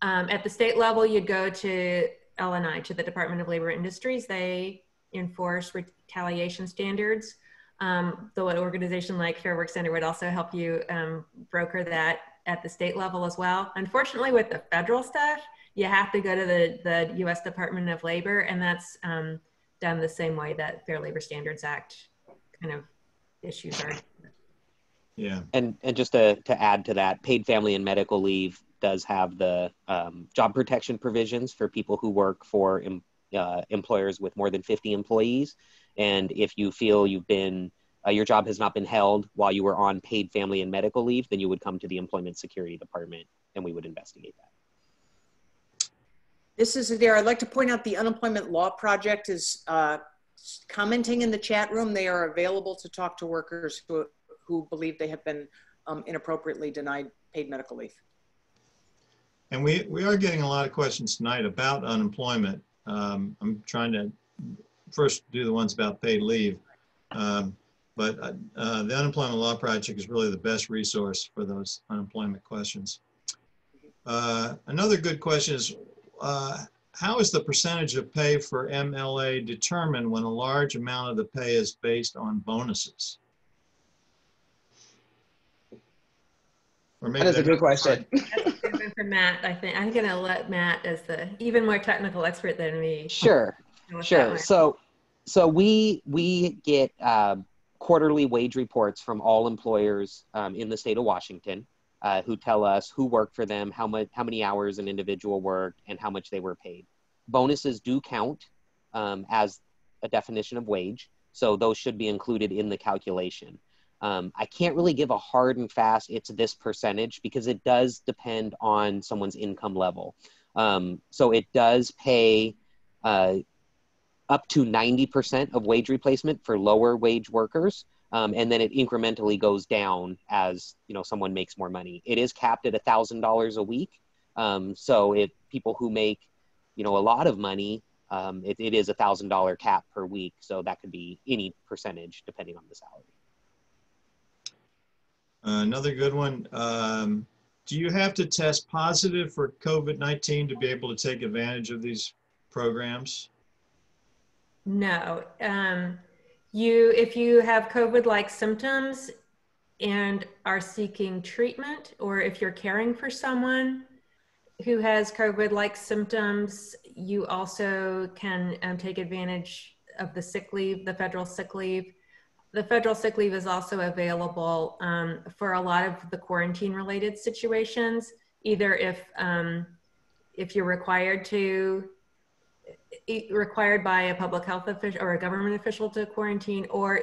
At the state level, you'd go to LNI, to the Department of Labor and Industries. They enforce retaliation standards. Though an organization like Fair Work Center would also help you broker that at the state level as well. Unfortunately, with the federal stuff, you have to go to the U.S. Department of Labor, and that's done the same way that Fair Labor Standards Act kind of issues are. Yeah. And just to add to that, paid family and medical leave does have the job protection provisions for people who work for employers with more than 50 employees. And if you feel you've been, your job has not been held while you were on paid family and medical leave, then you would come to the Employment Security Department and we would investigate that. This is Adair. I'd like to point out the Unemployment Law Project is commenting in the chat room. They are available to talk to workers who believe they have been inappropriately denied paid medical leave. And we are getting a lot of questions tonight about unemployment. I'm trying to first do the ones about paid leave. But the Unemployment Law Project is really the best resource for those unemployment questions. Another good question is, how is the percentage of pay for MLA determined when a large amount of the pay is based on bonuses? Or maybe that is a good question. That's a good one for Matt, I think. I'm going to let Matt, as the even more technical expert than me. Sure, sure. So we get quarterly wage reports from all employers in the state of Washington who tell us who worked for them, how many hours an individual worked, and how much they were paid. Bonuses do count as a definition of wage, so those should be included in the calculation. I can't really give a hard and fast, it's this percentage, because it does depend on someone's income level. So it does pay up to 90% of wage replacement for lower wage workers. And then it incrementally goes down as someone makes more money. It is capped at $1,000 a week. So if people who make a lot of money, it is $1,000 cap per week. So that could be any percentage depending on the salary. Another good one. Do you have to test positive for COVID-19 to be able to take advantage of these programs? No. If you have COVID-like symptoms and are seeking treatment, or if you're caring for someone who has COVID-like symptoms, you also can take advantage of the sick leave, the federal sick leave. The federal sick leave is also available for a lot of the quarantine-related situations, either if you're required by a public health official or a government official to quarantine, or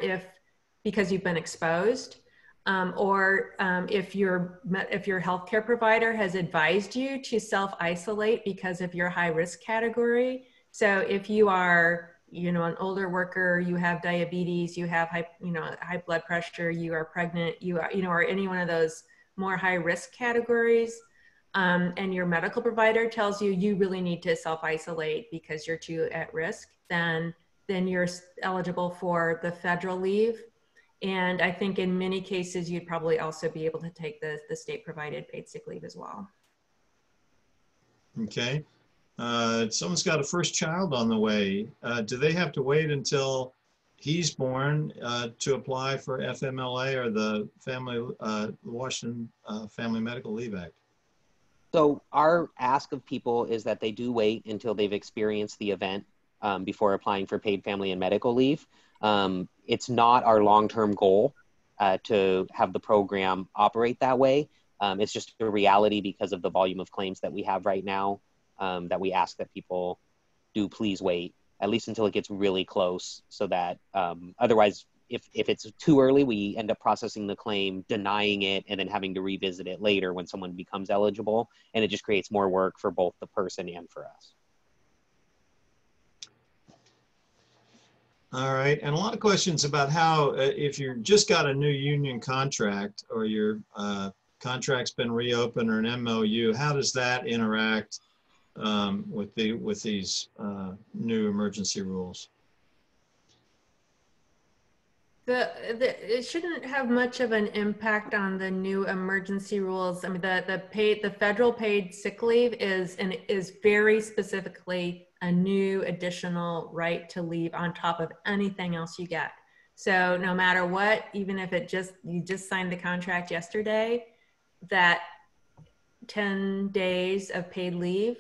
because you've been exposed, or if your healthcare provider has advised you to self-isolate because of your high-risk category. So if you are an older worker, you have diabetes, you have high blood pressure, you are pregnant, or any one of those more high-risk categories, and your medical provider tells you you really need to self-isolate because you're too at risk, then you're eligible for the federal leave. And I think in many cases, you'd probably also be able to take the state-provided paid sick leave as well. Okay. Someone's got a first child on the way. Do they have to wait until he's born to apply for FMLA or the Washington Family Medical Leave Act? So our ask of people is that they do wait until they've experienced the event before applying for paid family and medical leave. It's not our long-term goal to have the program operate that way. It's just a reality because of the volume of claims that we have right now, that we ask that people do please wait, at least until it gets really close, so that otherwise, if it's too early, we end up processing the claim, denying it, and then having to revisit it later when someone becomes eligible, and it just creates more work for both the person and for us. All right, and a lot of questions about how, if you just got a new union contract or your contract's been reopened or an MOU, how does that interact with these new emergency rules? It shouldn't have much of an impact on the new emergency rules. I mean, the federal paid sick leave is very specifically a new additional right to leave on top of anything else you get. So no matter what, even if you just signed the contract yesterday, that 10 days of paid leave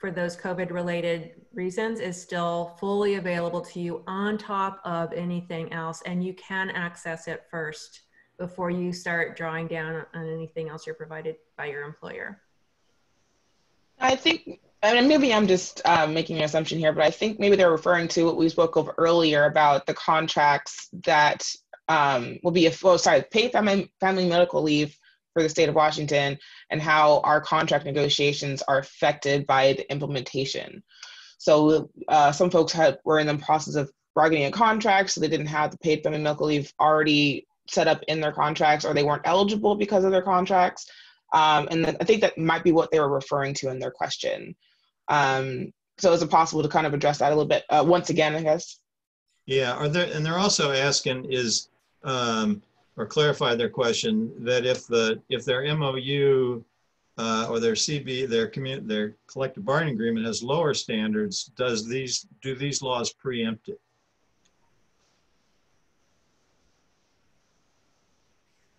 for those COVID related reasons is still fully available to you on top of anything else. And you can access it first before you start drawing down on anything else you're provided by your employer. I think, and maybe I'm just making an assumption here, but I think maybe they're referring to what we spoke of earlier about the contracts that will be paid family medical leave for the state of Washington, and how our contract negotiations are affected by the implementation. So some folks were in the process of bargaining a contract, so they didn't have the paid family medical leave already set up in their contracts, or they weren't eligible because of their contracts. And then I think that might be what they were referring to in their question. So is it possible to kind of address that a little bit once again, I guess? Yeah, and they're also asking or clarify their question that if their MOU or their CB, their collective bargaining agreement has lower standards, do these laws preempt it?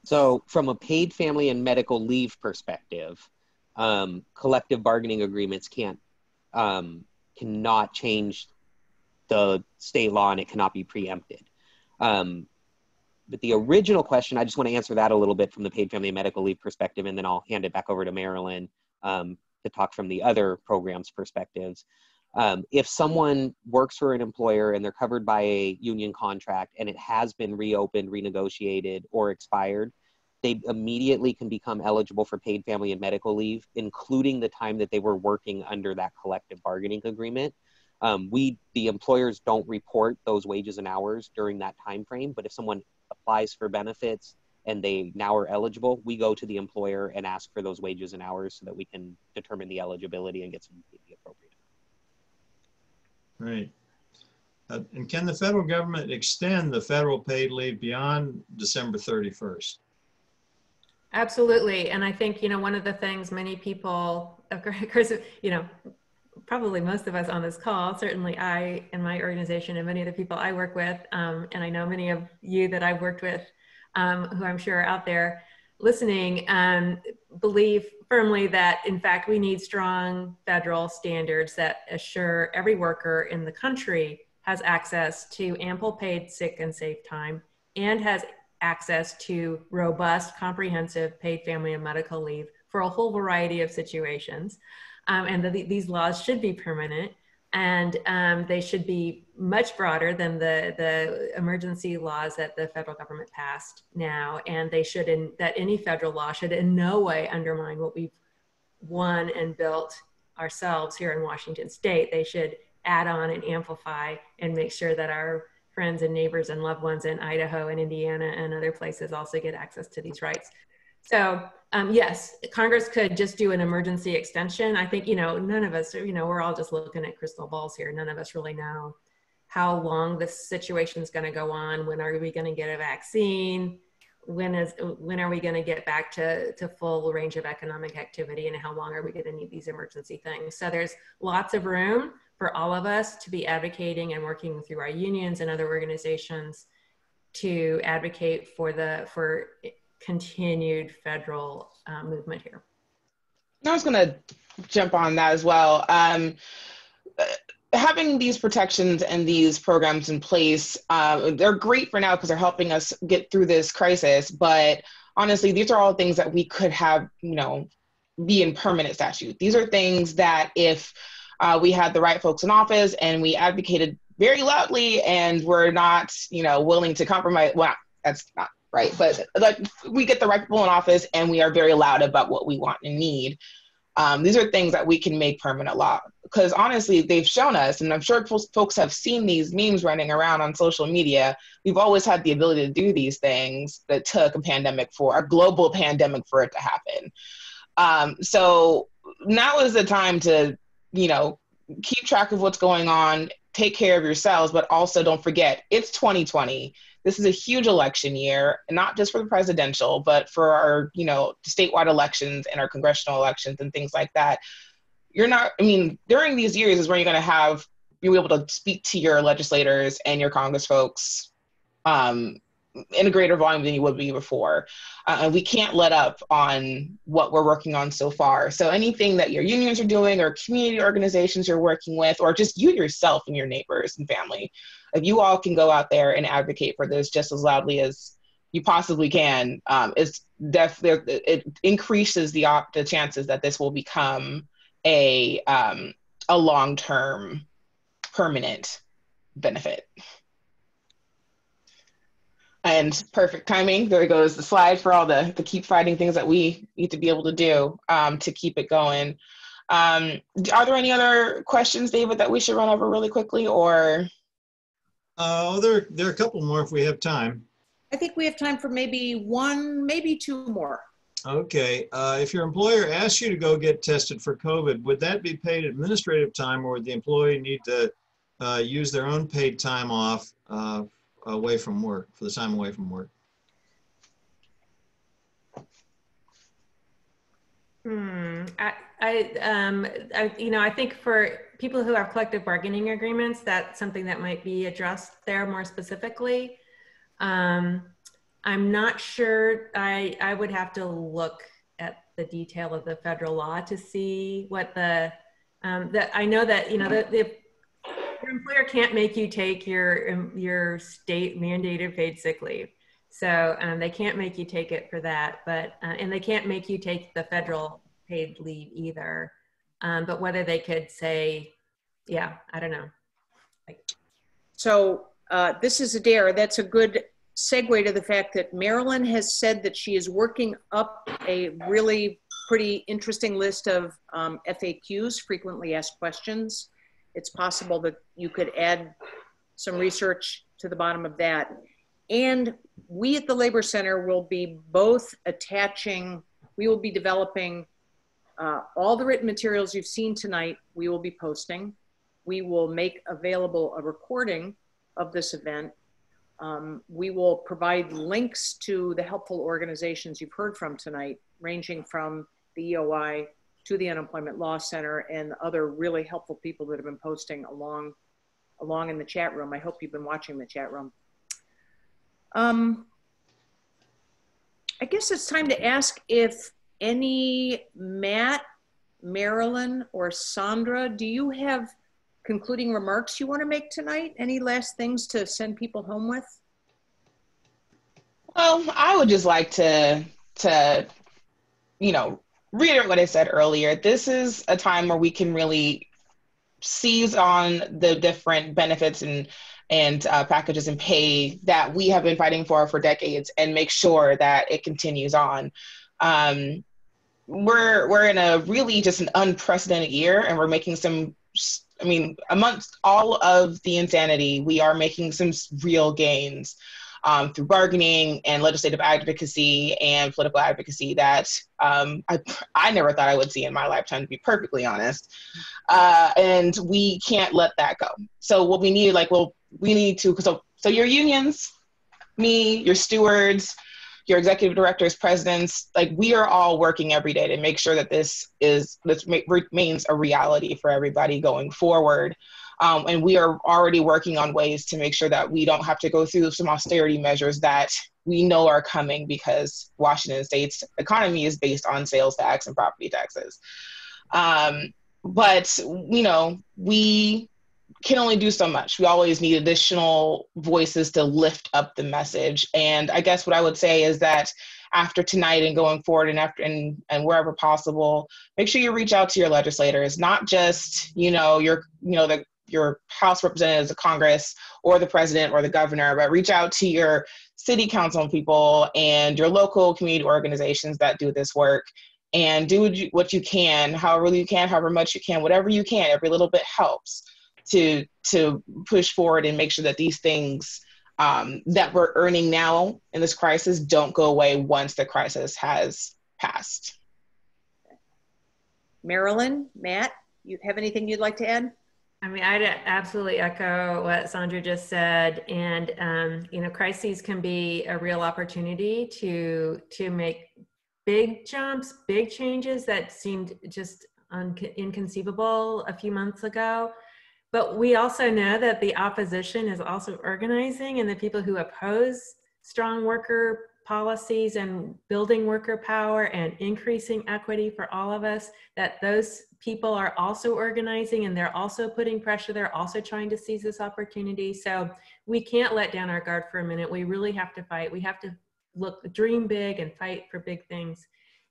So from a paid family and medical leave perspective, collective bargaining agreements cannot change the state law, and it cannot be preempted. But the original question, I just want to answer that a little bit from the paid family and medical leave perspective, and then I'll hand it back over to Marilyn to talk from the other programs' perspectives. If someone works for an employer and they're covered by a union contract and it has been reopened, renegotiated, or expired, they immediately can become eligible for paid family and medical leave, including the time that they were working under that collective bargaining agreement. The employers don't report those wages and hours during that time frame, but if someone applies for benefits and they now are eligible, we go to the employer and ask for those wages and hours so that we can determine the eligibility and get some appropriate. Right. And can the federal government extend the federal paid leave beyond December 31st? Absolutely. And I think, one of the things many people, of course, probably most of us on this call, certainly I and my organization and many of the people I work with, and I know many of you that I've worked with, who I'm sure are out there listening, believe firmly that, in fact, we need strong federal standards that assure every worker in the country has access to ample paid sick and safe time and has access to robust, comprehensive paid family and medical leave for a whole variety of situations. And these laws should be permanent, and they should be much broader than the emergency laws that the federal government passed now. And that any federal law should in no way undermine what we've won and built ourselves here in Washington State. They should add on and amplify and make sure that our friends and neighbors and loved ones in Idaho and Indiana and other places also get access to these rights. So yes, Congress could just do an emergency extension. I think, none of us, we're all just looking at crystal balls here. None of us really know how long this situation is going to go on. When are we going to get a vaccine? When are we going to get back to full range of economic activity, and how long are we going to need these emergency things? So there's lots of room for all of us to be advocating and working through our unions and other organizations to advocate for continued federal movement here. I was going to jump on that as well. Having these protections and these programs in place, they're great for now because they're helping us get through this crisis. But honestly, these are all things that we could have, be in permanent statute. These are things that if we had the right folks in office and we advocated very loudly and we're not, willing to compromise, well, that's not right, but like we get the right people in office and we are very loud about what we want and need. These are things that we can make permanent law, because honestly, they've shown us, and I'm sure folks have seen these memes running around on social media. We've always had the ability to do these things that took a global pandemic for it to happen. So now is the time to, keep track of what's going on, take care of yourselves, but also don't forget, it's 2020. This is a huge election year, and not just for the presidential, but for our, statewide elections and our congressional elections and things like that. During these years is when you're going to be able to speak to your legislators and your Congress folks in a greater volume than you would be before. And we can't let up on what we're working on so far. So anything that your unions are doing or community organizations you're working with, or just you yourself and your neighbors and family, if you all can go out there and advocate for this just as loudly as you possibly can, it increases the chances that this will become a long-term permanent benefit. And perfect timing. There goes the slide for all the keep fighting things that we need to be able to do to keep it going. Are there any other questions, David, that we should run over really quickly, or? There are a couple more if we have time. I think we have time for maybe one, maybe two more. Okay. If your employer asks you to go get tested for COVID, would that be paid administrative time, or would the employee need to use their own paid time off away from work, for the time away from work? I think for people who have collective bargaining agreements, that's something that might be addressed there more specifically. I'm not sure. I would have to look at the detail of the federal law to see what I know that, your employer can't make you take your state mandated paid sick leave. So they can't make you take it for that, but, and they can't make you take the federal paid leave either. But whether they could say, yeah, I don't know. So this is Adair. That's a good segue to the fact that Marilyn has said that she is working up a really pretty interesting list of FAQs, frequently asked questions. It's possible that you could add some research to the bottom of that. And we at the Labor Center will be we will be developing all the written materials you've seen tonight. We will be posting. We will make available a recording of this event. We will provide links to the helpful organizations you've heard from tonight, ranging from the EOI to the Unemployment Law Center and other really helpful people that have been posting along in the chat room. I hope you've been watching the chat room. I guess it's time to ask if Matt, Marilyn, or Sandra, do you have concluding remarks you want to make tonight? Any last things to send people home with? Well, I would just like to reiterate what I said earlier. This is a time where we can really seize on the different benefits and packages and pay that we have been fighting for decades, and make sure that it continues on. We're in a really just an unprecedented year, and we're making amongst all of the insanity, we are making some real gains through bargaining and legislative advocacy and political advocacy that I never thought I would see in my lifetime, to be perfectly honest. And we can't let that go. So what we need, so your unions, me, your stewards, your executive directors, presidents, we are all working every day to make sure that this remains a reality for everybody going forward. And we are already working on ways to make sure that we don't have to go through some austerity measures that we know are coming, because Washington State's economy is based on sales tax and property taxes. But, you know, we can only do so much. We always need additional voices to lift up the message. And I guess what I would say is that after tonight and going forward and wherever possible, make sure you reach out to your legislators, not just, your House representatives of Congress or the president or the governor, but reach out to your city council people and your local community organizations that do this work, and do what you can, however you can, however much you can, whatever you can. Every little bit helps to push forward and make sure that these things that we're earning now in this crisis don't go away once the crisis has passed. Marilyn, Matt, you have anything you'd like to add? I mean, I'd absolutely echo what Sandra just said. And, crises can be a real opportunity to make big jumps, big changes that seemed just inconceivable a few months ago. But we also know that the opposition is also organizing, and the people who oppose strong worker policies and building worker power and increasing equity for all of us, that those people are also organizing, and they're also putting pressure. They're also trying to seize this opportunity. So we can't let down our guard for a minute. We really have to fight. We have to dream big and fight for big things.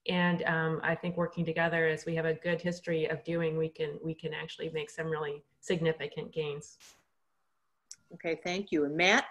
And I think working together, as we have a good history of doing, we can actually make some really significant gains. Okay, thank you. And Matt?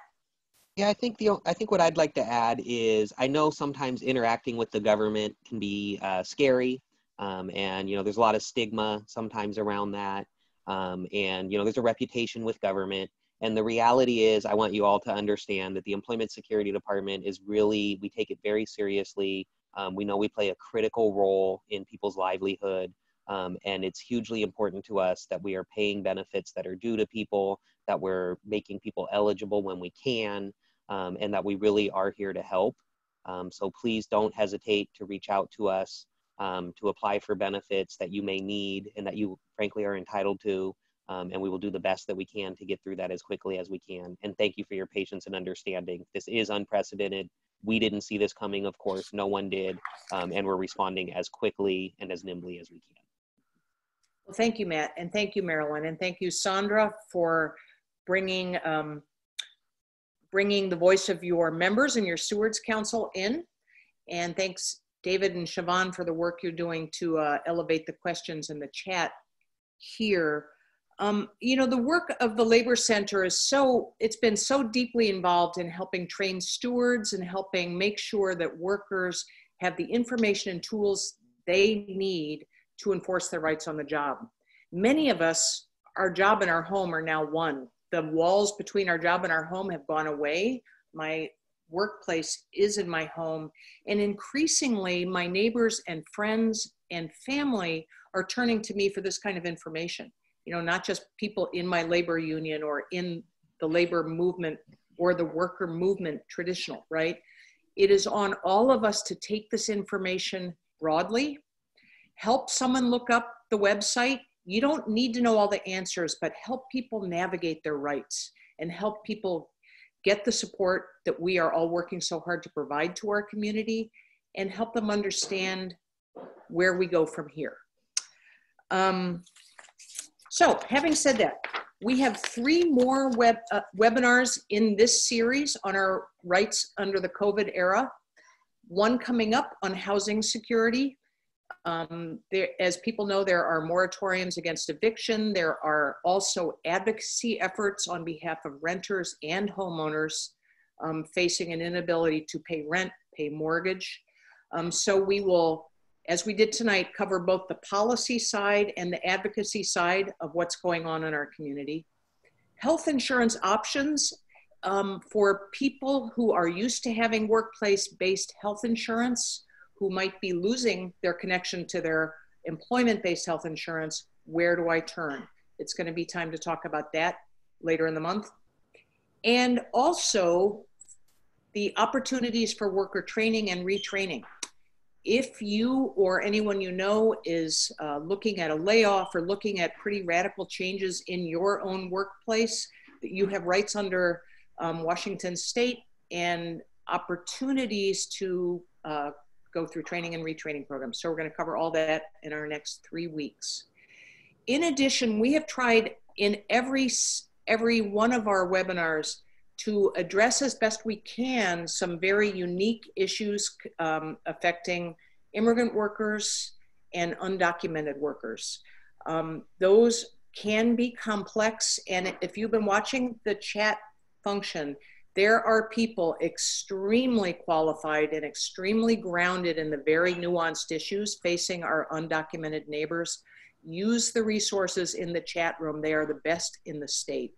Yeah, I think what I'd like to add is, I know sometimes interacting with the government can be scary, and there's a lot of stigma sometimes around that, and there's a reputation with government. And the reality is, I want you all to understand that the Employment Security Department is really, we take it very seriously. We know we play a critical role in people's livelihood, and it's hugely important to us that we are paying benefits that are due to people, that we're making people eligible when we can, and that we really are here to help. So please don't hesitate to reach out to us to apply for benefits that you may need and that you frankly are entitled to. And we will do the best that we can to get through that as quickly as we can. And thank you for your patience and understanding. This is unprecedented. We didn't see this coming, of course, no one did. And we're responding as quickly and as nimbly as we can. Well, thank you, Matt, and thank you, Marilyn, and thank you, Sandra, for bringing the voice of your members and your Stewards Council in. And thanks, David and Siobhan, for the work you're doing to elevate the questions in the chat here. The work of the Labor Center it's been so deeply involved in helping train stewards and helping make sure that workers have the information and tools they need to enforce their rights on the job. Many of us, our job and our home are now one. The walls between our job and our home have gone away. My workplace is in my home, and increasingly my neighbors and friends and family are turning to me for this kind of information. Not just people in my labor union or in the labor movement or the worker movement traditional, right? It is on all of us to take this information broadly, help someone look up the website. You don't need to know all the answers, but help people navigate their rights and help people get the support that we are all working so hard to provide to our community, and help them understand where we go from here. So having said that, we have 3 more webinars in this series on our rights under the COVID era. One coming up on housing security. As people know, there are moratoriums against eviction. There are also advocacy efforts on behalf of renters and homeowners facing an inability to pay rent, pay mortgage. So we will, as we did tonight, cover both the policy side and the advocacy side of what's going on in our community. Health insurance options for people who are used to having workplace-based health insurance, who might be losing their connection to their employment-based health insurance. Where do I turn? It's going to be time to talk about that later in the month. And also the opportunities for worker training and retraining. If you or anyone you know is looking at a layoff or looking at pretty radical changes in your own workplace, you have rights under Washington State and opportunities to go through training and retraining programs. So we're going to cover all that in our next 3 weeks. In addition, we have tried in every one of our webinars to address as best we can some very unique issues affecting immigrant workers and undocumented workers. Those can be complex, and if you've been watching the chat function, there are people extremely qualified and extremely grounded in the very nuanced issues facing our undocumented neighbors. Use the resources in the chat room. They are the best in the state.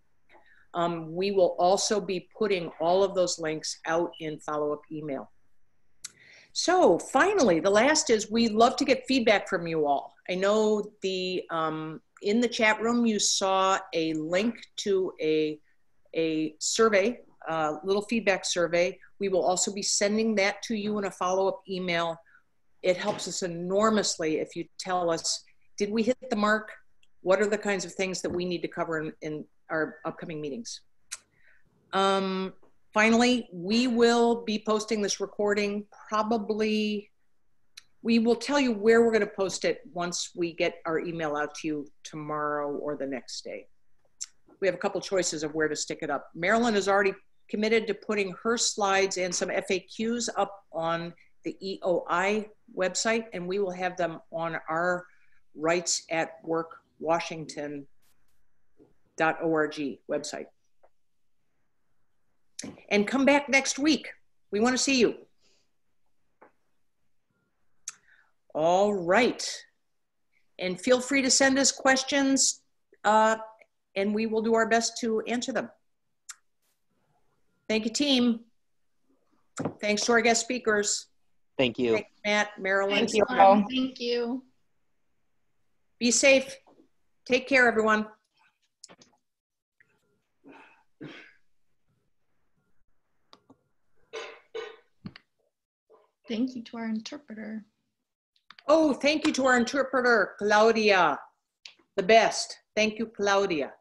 We will also be putting all of those links out in follow-up email. So finally, the last is we love to get feedback from you all. I know in the chat room you saw a link to a survey, little feedback survey. We will also be sending that to you in a follow-up email. It helps us enormously if you tell us, did we hit the mark? What are the kinds of things that we need to cover in our upcoming meetings? Finally, we will be posting this recording probably, we will tell you where we're going to post it once we get our email out to you tomorrow or the next day. We have a couple choices of where to stick it up. Marilyn has already committed to putting her slides and some FAQs up on the EOI website, and we will have them on our Rights at Work Washington.org website. And come back next week. We want to see you. All right. And feel free to send us questions and we will do our best to answer them. Thank you, team. Thanks to our guest speakers. Thank you. Thanks, Matt, Marilyn. Thank you all. Thank you. Be safe. Take care, everyone. Thank you to our interpreter. Oh, thank you to our interpreter, Claudia. The best. Thank you, Claudia.